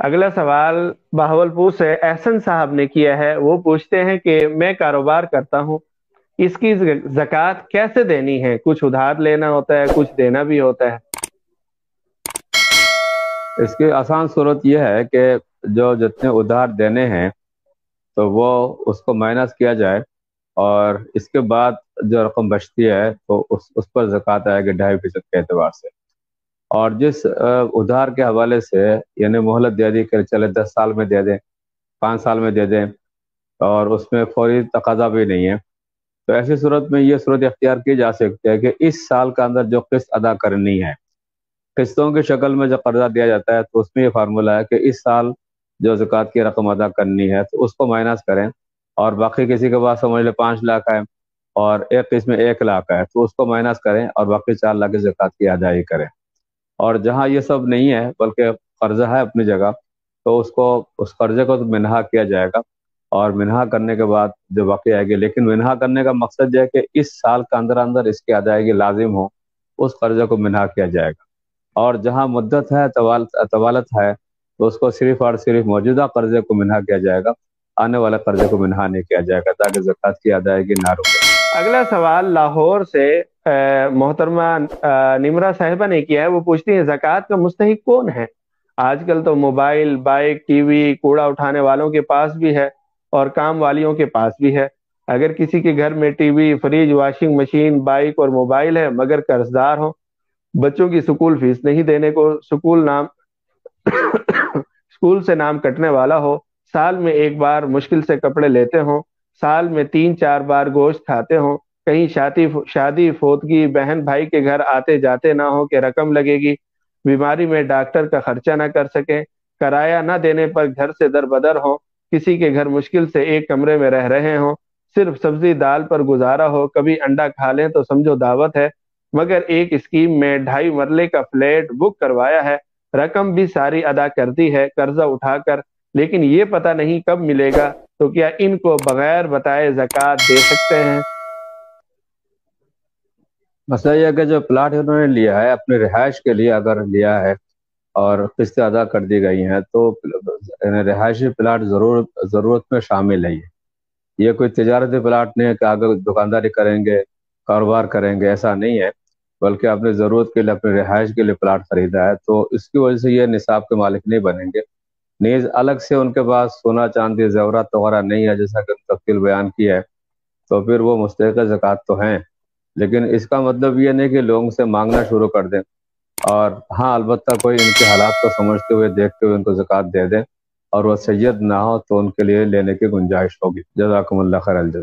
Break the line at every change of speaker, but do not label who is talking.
अगला सवाल बहावलपुर से एहसन साहब ने किया है। वो पूछते हैं कि मैं कारोबार करता हूँ, इसकी ज़कात कैसे देनी है? कुछ उधार लेना होता है, कुछ देना भी होता है।
इसकी आसान सूरत यह है कि जो जितने उधार देने हैं तो वो उसको माइनस किया जाए, और इसके बाद जो रकम बचती है तो उस पर ज़कात आएगी 2.5% के एतबार से। और जिस उधार के हवाले से यानी मोहलत दे दी कि चले 10 साल में दे दें, 5 साल में दे दें, और उसमें फौरी तकाजा भी नहीं है, तो ऐसी सूरत में ये सूरत इख्तियार की जा सकती है कि इस साल का अंदर जो किस्त अदा करनी है, किस्तों की शक्ल में जब कर्जा दिया जाता है तो उसमें ये फार्मूला है कि इस साल जो ज़कात की रकम अदा करनी है तो उसको माइनस करें, और बाकी किसी के पास समझ ले 5 लाख है और एक किस्त में 1 लाख है तो उसको माइनस करें और बाकी 4 लाख की ज़कात की अदायगी करें। और जहाँ ये सब नहीं है बल्कि कर्जा है अपनी जगह, तो उसको उस कर्जे को तो मिनहा किया जाएगा, और मिनहा करने के बाद जो बाकी आएगी, लेकिन मिनहा करने का मकसद यह है कि इस साल के अंदर अंदर इसकी अदायगी लाजिम हो, उस कर्जे को मिनहा किया जाएगा। और जहाँ मुद्दत है, तवालत है, तो उसको सिर्फ और सिर्फ मौजूदा कर्जे को मिनहा किया जाएगा, आने वाले कर्जे को मिनहा नहीं किया जाएगा, ताकि ज़कात की अदायगी ना रुके।
अगला सवाल लाहौर से मोहतरमा निमरा साहिबा ने किया है। वो पूछती है ज़कात का मुस्तहिक कौन है? आजकल तो मोबाइल, बाइक, टीवी, कूड़ा उठाने वालों के पास भी है और काम वालियों के पास भी है। अगर किसी के घर में TV, fridge, washing machine, bike और मोबाइल है मगर कर्जदार हो, बच्चों की स्कूल फीस नहीं देने को, स्कूल से नाम कटने वाला हो, साल में एक बार मुश्किल से कपड़े लेते हो, साल में 3-4 बार गोश्त खाते हो, कहीं शादी फोतगी, बहन भाई के घर आते जाते ना हो कि रकम लगेगी, बीमारी में डॉक्टर का खर्चा ना कर सके, किराया ना देने पर घर से दरबदर हो, किसी के घर मुश्किल से एक कमरे में रह रहे हो, सिर्फ सब्जी दाल पर गुजारा हो, कभी अंडा खा लें तो समझो दावत है, मगर एक स्कीम में 2.5 मरले का फ्लैट बुक करवाया है, रकम भी सारी अदा कर दी है कर्जा उठाकर, लेकिन ये पता नहीं कब मिलेगा, तो क्या इनको बगैर बताए ज़कात दे सकते हैं?
मसला यह है कि जो प्लाट उन्होंने लिया है अपनी रिहाइश के लिए, अगर लिया है और किस्तें अदा कर दी गई हैं, तो रिहायशी प्लाट ज़रूरत में शामिल है। ये कोई तिजारती प्लाट नहीं है कि आगे दुकानदारी करेंगे, कारोबार करेंगे, ऐसा नहीं है, बल्कि अपनी ज़रूरत के लिए, अपनी रिहाइश के लिए प्लाट खरीदा है, तो इसकी वजह से ये निसाब के मालिक नहीं बनेंगे। नीज अलग से उनके पास सोना चांदी जेवरात वगैरह नहीं है, जैसा कि तफसील बयान की है, तो फिर वो मुस्तहिक़ ज़कात तो हैं, लेकिन इसका मतलब ये नहीं कि लोगों से मांगना शुरू कर दें। और हाँ, अलबत्ता कोई इनके हालात को समझते हुए, देखते हुए उनको ज़कात दे दें और वो सैयद ना हो तो उनके लिए लेने की गुंजाइश होगी। जज़ाकुमुल्लाह खैरल जज़ा।